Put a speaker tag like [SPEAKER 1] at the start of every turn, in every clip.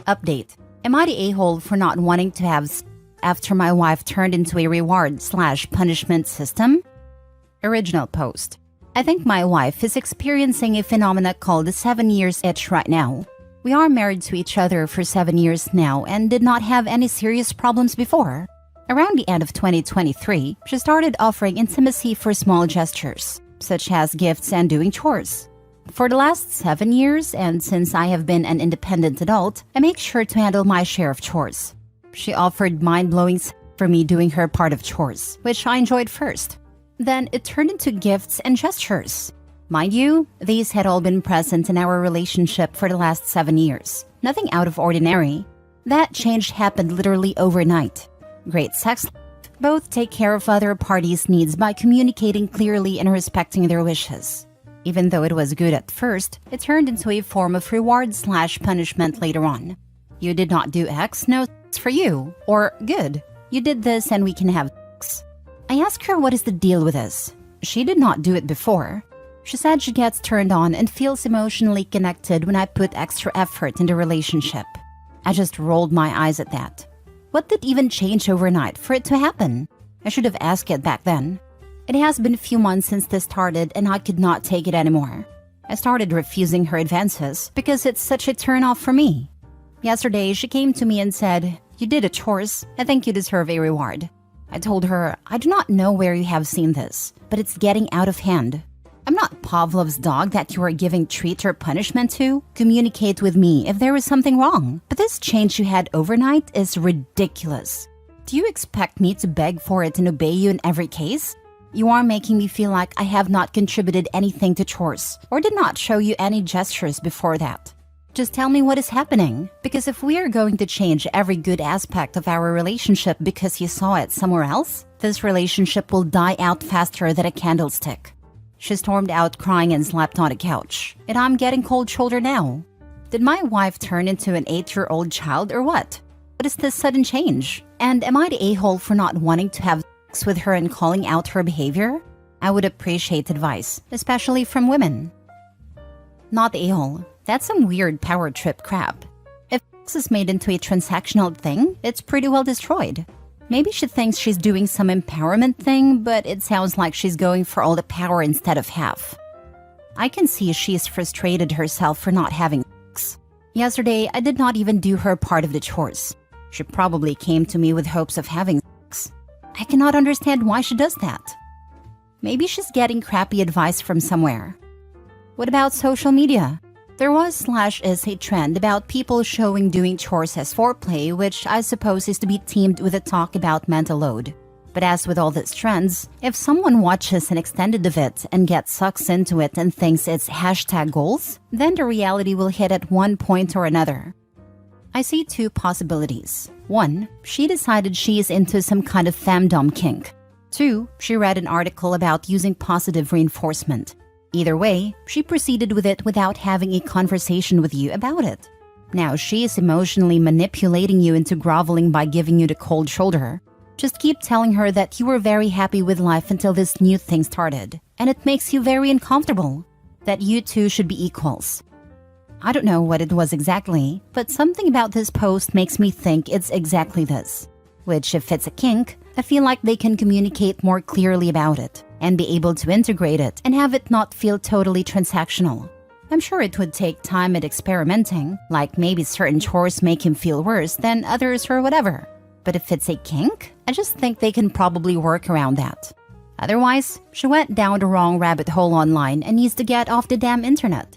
[SPEAKER 1] Update. Am I the a-hole for not wanting to have sex after my wife turned into a reward/punishment system? Original post. I think my wife is experiencing a phenomena called the 7 years itch right now. We are married to each other for 7 years now and did not have any serious problems before. Around the end of 2023, she started offering intimacy for small gestures, such as gifts and doing chores. For the last 7 years, and since I have been an independent adult, I make sure to handle my share of chores. She offered mind-blowing sex for me doing her part of chores, which I enjoyed first. Then it turned into gifts and gestures. Mind you, these had all been present in our relationship for the last 7 years. Nothing out of ordinary. That change happened literally overnight. Great sex life. Both take care of other parties' needs by communicating clearly and respecting their wishes. Even though it was good at first, it turned into a form of reward/punishment later on. You did not do X, no sex for you. Or, good, you did this and we can have sex. I asked her what is the deal with this. She did not do it before. She said she gets turned on and feels emotionally connected when I put extra effort in the relationship. I just rolled my eyes at that. What did even change overnight for it to happen? I should have asked it back then. It has been a few months since this started and I could not take it anymore. I started refusing her advances because it's such a turn-off for me. Yesterday, she came to me and said, "You did a chores. I think you deserve a reward." I told her, "I do not know where you have seen this, but it's getting out of hand. I'm not Pavlov's dog that you are giving treat or punishment to. Communicate with me if there is something wrong. But this change you had overnight is ridiculous. Do you expect me to beg for it and obey you in every case? You are making me feel like I have not contributed anything to chores or did not show you any gestures before that. Just tell me what is happening, because if we are going to change every good aspect of our relationship because you saw it somewhere else, this relationship will die out faster than a candlestick." She stormed out crying and slept on the couch, and I'm getting cold shoulder now. Did my wife turn into an 8-year-old child or what? What is this sudden change? And am I the a-hole for not wanting to have sex with her and calling out her behavior? I would appreciate advice, especially from women. Not the a-hole. That's some weird power trip crap. If sex is made into a transactional thing, it's pretty well destroyed. Maybe she thinks she's doing some empowerment thing, but it sounds like she's going for all the power instead of half. I can see she's frustrated herself for not having sex. Yesterday, I did not even do her part of the chores. She probably came to me with hopes of having sex. I cannot understand why she does that. Maybe she's getting crappy advice from somewhere. What about social media? There was/is a trend about people showing doing chores as foreplay, which I suppose is to be teamed with a talk about mental load. But as with all these trends, if someone watches an extended of it and gets sucked into it and thinks it's #goals, then the reality will hit at one point or another. I see two possibilities. 1, she decided she is into some kind of femdom kink. 2, she read an article about using positive reinforcement. Either way, she proceeded with it without having a conversation with you about it. Now she is emotionally manipulating you into groveling by giving you the cold shoulder. Just keep telling her that you were very happy with life until this new thing started, and it makes you very uncomfortable, that you two should be equals. I don't know what it was exactly, but something about this post makes me think it's exactly this. Which, if it's a kink, I feel like they can communicate more clearly about it and be able to integrate it and have it not feel totally transactional. I'm sure it would take time and experimenting, like maybe certain chores make him feel worse than others or whatever. But if it's a kink, I just think they can probably work around that. Otherwise, she went down the wrong rabbit hole online and needs to get off the damn internet.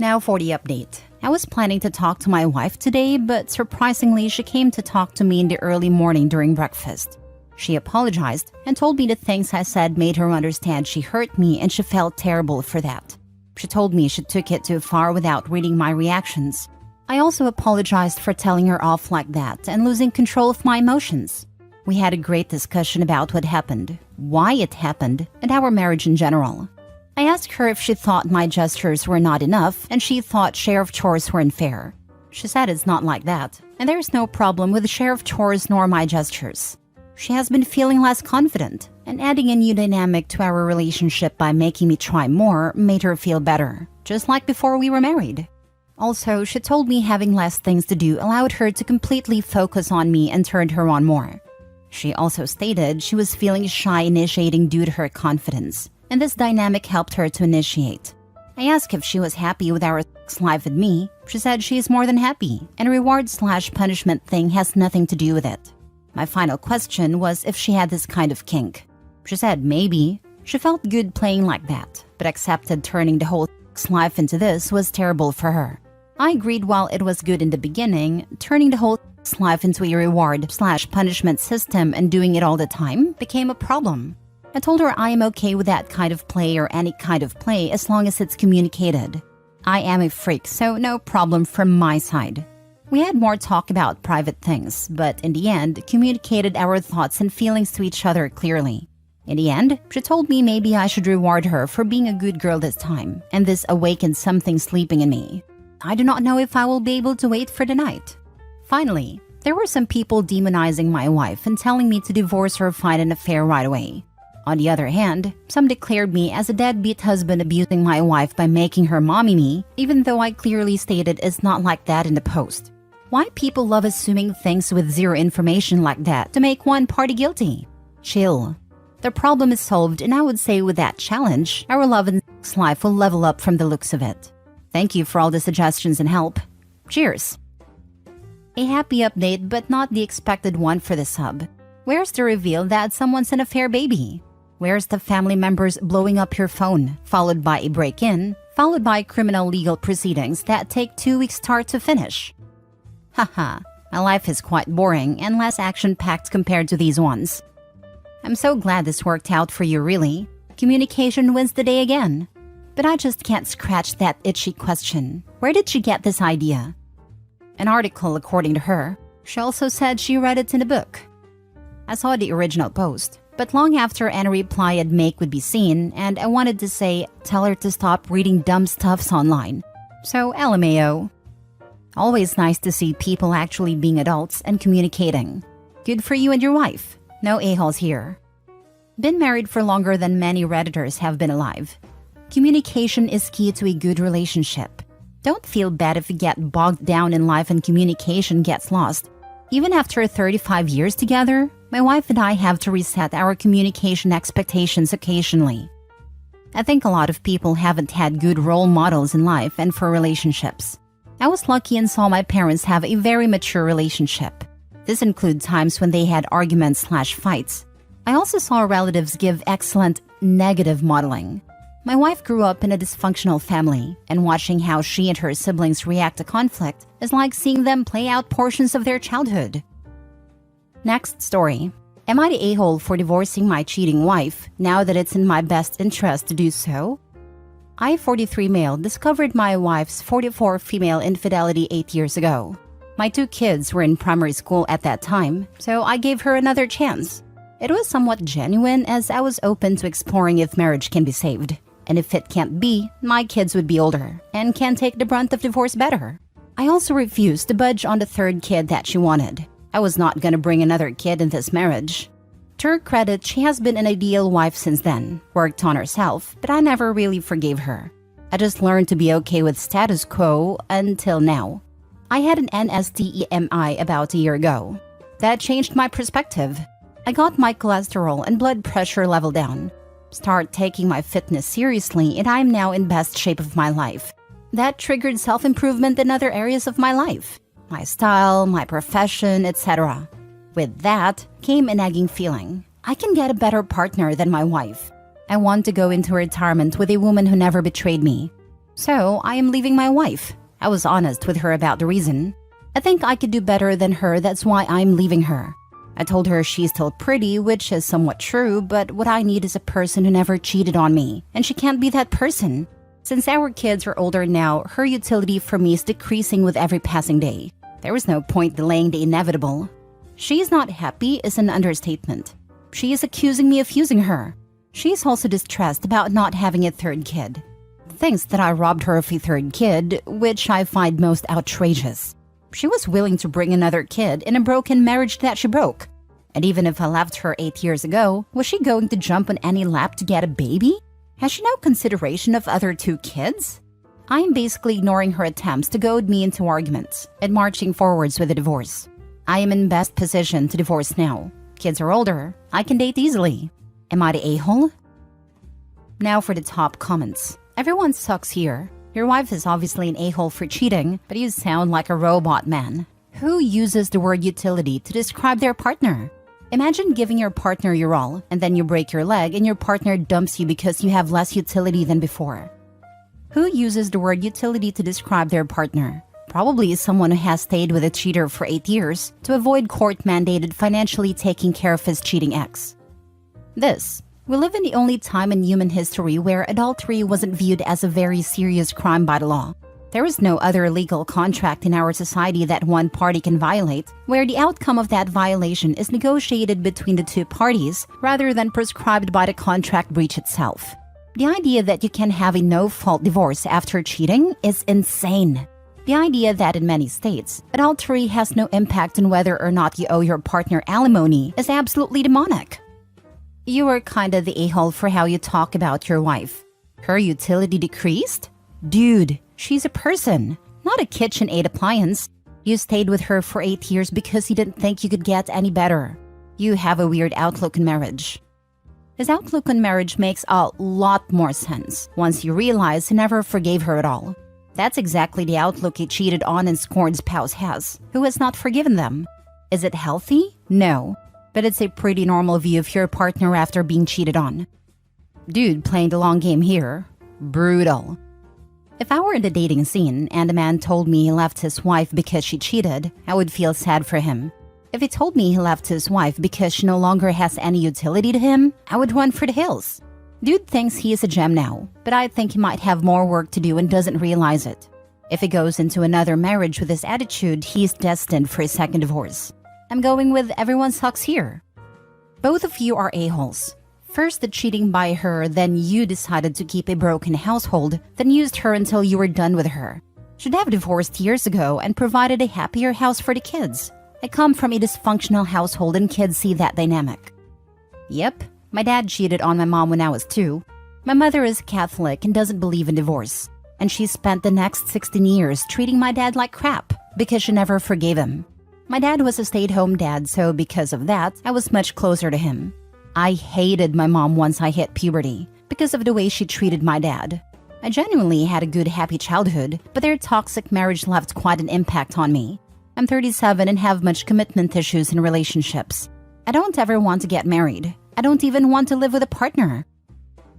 [SPEAKER 1] Now for the update. I was planning to talk to my wife today, but surprisingly she came to talk to me in the early morning during breakfast. She apologized and told me the things I said made her understand she hurt me and she felt terrible for that. She told me she took it too far without reading my reactions. I also apologized for telling her off like that and losing control of my emotions. We had a great discussion about what happened, why it happened, and our marriage in general. I asked her if she thought my gestures were not enough and she thought share of chores were unfair. She said it's not like that, and there's no problem with the share of chores nor my gestures. She has been feeling less confident, and adding a new dynamic to our relationship by making me try more made her feel better, just like before we were married. Also, she told me having less things to do allowed her to completely focus on me and turned her on more. She also stated she was feeling shy initiating due to her confidence, and this dynamic helped her to initiate. I asked if she was happy with our sex life with me. She said she is more than happy, and reward/punishment thing has nothing to do with it. My final question was if she had this kind of kink. She said maybe. She felt good playing like that, but accepted turning the whole sex life into this was terrible for her. I agreed while it was good in the beginning, turning the whole sex life into a reward/punishment system and doing it all the time became a problem. I told her I am okay with that kind of play or any kind of play as long as it's communicated. I am a freak, so no problem from my side. We had more talk about private things, but in the end, communicated our thoughts and feelings to each other clearly. In the end, she told me maybe I should reward her for being a good girl this time, and this awakened something sleeping in me. I do not know if I will be able to wait for the night. Finally, there were some people demonizing my wife and telling me to divorce her or find an affair right away. On the other hand, some declared me as a deadbeat husband abusing my wife by making her mommy me, even though I clearly stated it's not like that in the post. Why people love assuming things with zero information like that to make one party guilty? Chill. The problem is solved, and I would say with that challenge, our love and sex life will level up from the looks of it. Thank you for all the suggestions and help. Cheers! A happy update, but not the expected one for the sub. Where's the reveal that someone's an affair baby? Where's the family members blowing up your phone, followed by a break-in, followed by criminal legal proceedings that take 2 weeks start to finish? Haha, my life is quite boring and less action-packed compared to these ones. I'm so glad this worked out for you, really. Communication wins the day again. But I just can't scratch that itchy question. Where did she get this idea? An article, according to her. She also said she read it in a book. I saw the original post, but long after any reply I'd make would be seen, and I wanted to say, tell her to stop reading dumb stuffs online. So, LMAO. Always nice to see people actually being adults and communicating. Good for you and your wife. No a-holes here. Been married for longer than many Redditors have been alive. Communication is key to a good relationship. Don't feel bad if you get bogged down in life and communication gets lost. Even after 35 years together, my wife and I have to reset our communication expectations occasionally. I think a lot of people haven't had good role models in life and for relationships. I was lucky and saw my parents have a very mature relationship. This includes times when they had arguments/fights. I also saw relatives give excellent negative modeling. My wife grew up in a dysfunctional family, and watching how she and her siblings react to conflict is like seeing them play out portions of their childhood. Next story. Am I the a-hole for divorcing my cheating wife now that it's in my best interest to do so? I, 43 male, discovered my wife's 44 female infidelity 8 years ago. My 2 kids were in primary school at that time, so I gave her another chance. It was somewhat genuine as I was open to exploring if marriage can be saved. And if it can't be, my kids would be older and can take the brunt of divorce better. I also refused to budge on the 3rd kid that she wanted. I was not gonna bring another kid in this marriage. To her credit, she has been an ideal wife since then, worked on herself, but I never really forgave her. I just learned to be okay with status quo until now. I had an NSTEMI about a year ago. That changed my perspective. I got my cholesterol and blood pressure level down. Start taking my fitness seriously, and I'm now in best shape of my life. That triggered self-improvement in other areas of my life. My style, my profession, etc. With that came a nagging feeling. I can get a better partner than my wife. I want to go into retirement with a woman who never betrayed me. So I am leaving my wife. I was honest with her about the reason. I think I could do better than her, that's why I'm leaving her. I told her she's still pretty, which is somewhat true, but what I need is a person who never cheated on me, and she can't be that person. Since our kids are older now, her utility for me is decreasing with every passing day. There was no point delaying the inevitable. She is not happy is an understatement. She is accusing me of using her. She is also distressed about not having a 3rd kid. Thinks that I robbed her of a 3rd kid, which I find most outrageous. She was willing to bring another kid in a broken marriage that she broke. And even if I left her 8 years ago, was she going to jump on any lap to get a baby? Has she no consideration of other 2 kids? I am basically ignoring her attempts to goad me into arguments and marching forwards with a divorce. I am in best position to divorce now. Kids are older. I can date easily. Am I the a-hole? Now for the top comments. Everyone sucks here. Your wife is obviously an a-hole for cheating, but you sound like a robot man. Who uses the word utility to describe their partner? Imagine giving your partner your all, and then you break your leg and your partner dumps you because you have less utility than before. Who uses the word utility to describe their partner? Probably someone who has stayed with a cheater for 8 years to avoid court-mandated financially taking care of his cheating ex. We live in the only time in human history where adultery wasn't viewed as a very serious crime by the law. There is no other legal contract in our society that one party can violate, where the outcome of that violation is negotiated between the two parties rather than prescribed by the contract breach itself. The idea that you can have a no-fault divorce after cheating is insane. The idea that in many states, adultery has no impact on whether or not you owe your partner alimony is absolutely demonic. You are kinda the a-hole for how you talk about your wife. Her utility decreased? Dude, she's a person, not a KitchenAid appliance. You stayed with her for 8 years because you didn't think you could get any better. You have a weird outlook on marriage. His outlook on marriage makes a lot more sense once you realize he never forgave her at all. That's exactly the outlook a cheated on and scorned spouse has, who has not forgiven them. Is it healthy? No. But it's a pretty normal view of your partner after being cheated on. Dude playing the long game here. Brutal. If I were in the dating scene and a man told me he left his wife because she cheated, I would feel sad for him. If he told me he left his wife because she no longer has any utility to him, I would run for the hills. Dude thinks he is a gem now, but I think he might have more work to do and doesn't realize it. If he goes into another marriage with this attitude, he's destined for a second divorce. I'm going with everyone sucks here. Both of you are a-holes. First the cheating by her, then you decided to keep a broken household, then used her until you were done with her. Should have divorced years ago and provided a happier house for the kids. I come from a dysfunctional household and kids see that dynamic. Yep, my dad cheated on my mom when I was 2. My mother is Catholic and doesn't believe in divorce. And she spent the next 16 years treating my dad like crap because she never forgave him. My dad was a stay-at-home dad, so because of that, I was much closer to him. I hated my mom once I hit puberty because of the way she treated my dad. I genuinely had a good, happy childhood, but their toxic marriage left quite an impact on me. I'm 37 and have much commitment issues in relationships. I don't ever want to get married. I don't even want to live with a partner.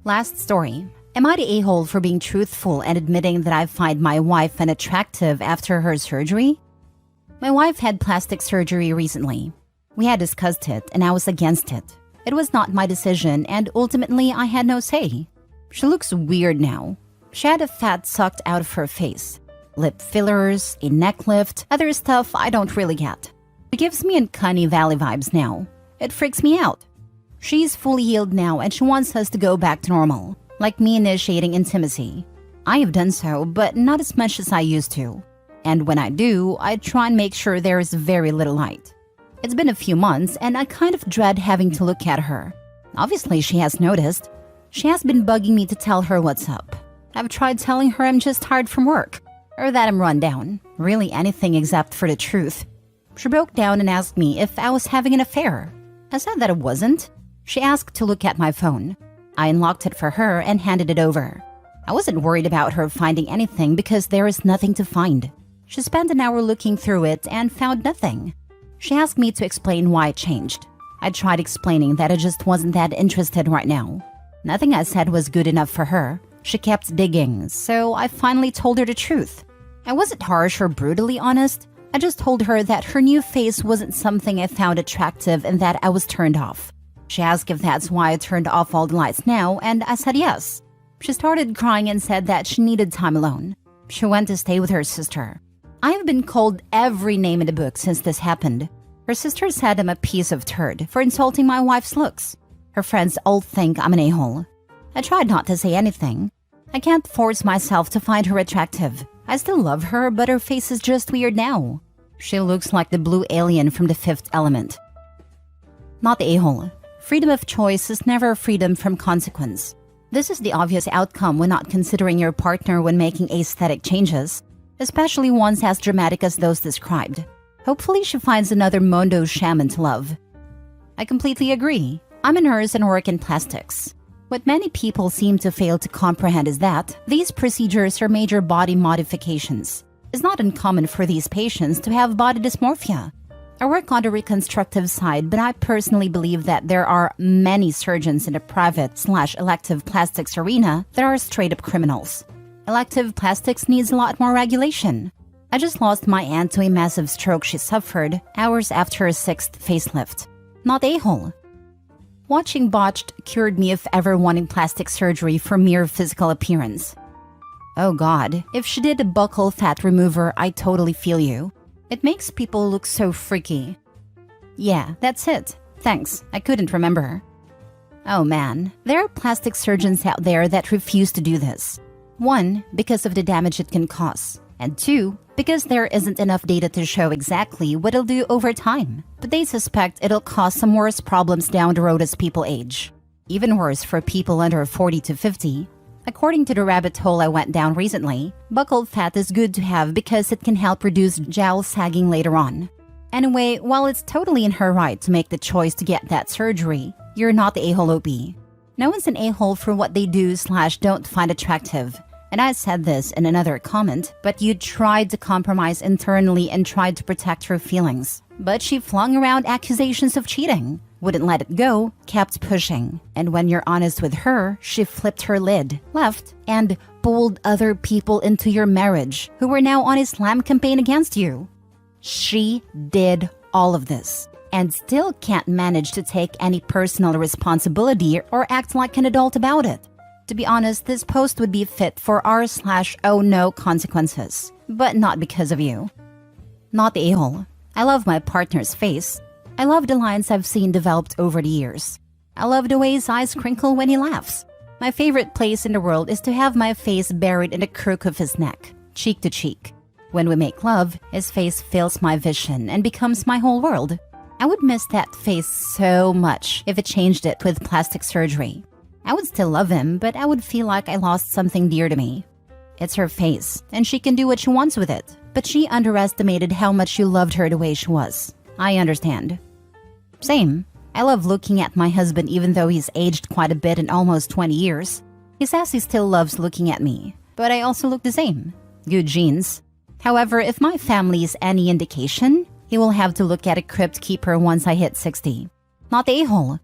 [SPEAKER 1] Last story. Am I the a-hole for being truthful and admitting that I find my wife unattractive after her surgery? My wife had plastic surgery recently. We had discussed it and I was against it. It was not my decision and ultimately I had no say. She looks weird now. She had a fat sucked out of her face. Lip fillers, a neck lift, other stuff I don't really get. It gives me Uncanny Valley vibes now. It freaks me out. She's fully healed now and she wants us to go back to normal, like me initiating intimacy. I have done so, but not as much as I used to. And when I do, I try and make sure there is very little light. It's been a few months and I kind of dread having to look at her. Obviously, she has noticed. She has been bugging me to tell her what's up. I've tried telling her I'm just tired from work, or that I'm run down. Really anything except for the truth. She broke down and asked me if I was having an affair. I said that I wasn't. She asked to look at my phone. I unlocked it for her and handed it over. I wasn't worried about her finding anything because there is nothing to find. She spent an hour looking through it and found nothing. She asked me to explain why it changed. I tried explaining that I just wasn't that interested right now. Nothing I said was good enough for her. She kept digging, so I finally told her the truth. I wasn't harsh or brutally honest. I just told her that her new face wasn't something I found attractive and that I was turned off. She asked if that's why I turned off all the lights now, and I said yes. She started crying and said that she needed time alone. She went to stay with her sister. I have been called every name in the book since this happened. Her sister said I'm a piece of turd for insulting my wife's looks. Her friends all think I'm an a-hole. I tried not to say anything. I can't force myself to find her attractive. I still love her, but her face is just weird now. She looks like the blue alien from The Fifth Element. Not the a-hole. Freedom of choice is never freedom from consequence. This is the obvious outcome when not considering your partner when making aesthetic changes, especially ones as dramatic as those described. Hopefully she finds another Mondo shaman to love. I completely agree. I'm a nurse and work in plastics. What many people seem to fail to comprehend is that these procedures are major body modifications. It's not uncommon for these patients to have body dysmorphia. I work on the reconstructive side, but I personally believe that there are many surgeons in the private/elective plastics arena that are straight-up criminals. Elective plastics needs a lot more regulation. I just lost my aunt to a massive stroke she suffered hours after her 6th facelift. Not a-hole. Watching Botched cured me of ever wanting plastic surgery for mere physical appearance. Oh god, if she did a buccal fat remover, I totally feel you. It makes people look so freaky. Yeah, that's it. Thanks, I couldn't remember. Oh man, there are plastic surgeons out there that refuse to do this. 1, because of the damage it can cause. And 2, because there isn't enough data to show exactly what it'll do over time. But they suspect it'll cause some worse problems down the road as people age. Even worse for people under 40 to 50. According to the rabbit hole I went down recently, buccal fat is good to have because it can help reduce jowl sagging later on. Anyway, while it's totally in her right to make the choice to get that surgery, you're not the a-hole OP. No one's an a-hole for what they do/don't find attractive. And I said this in another comment, but you tried to compromise internally and tried to protect her feelings. But she flung around accusations of cheating, wouldn't let it go, kept pushing. And when you're honest with her, she flipped her lid, left, and pulled other people into your marriage who were now on a slam campaign against you. She did all of this and still can't manage to take any personal responsibility or act like an adult about it. To be honest, this post would be fit for r/oh no consequences, but not because of you. Not the a-hole. I love my partner's face. I love the lines I've seen developed over the years. I love the way his eyes crinkle when he laughs. My favorite place in the world is to have my face buried in the crook of his neck, cheek to cheek. When we make love, his face fills my vision and becomes my whole world. I would miss that face so much if it changed it with plastic surgery. I would still love him, but I would feel like I lost something dear to me. It's her face, and she can do what she wants with it. But she underestimated how much you loved her the way she was. I understand. Same. I love looking at my husband even though he's aged quite a bit in almost 20 years. He says he still loves looking at me, but I also look the same. Good genes. However, if my family is any indication, he will have to look at a crypt keeper once I hit 60. Not the a-hole.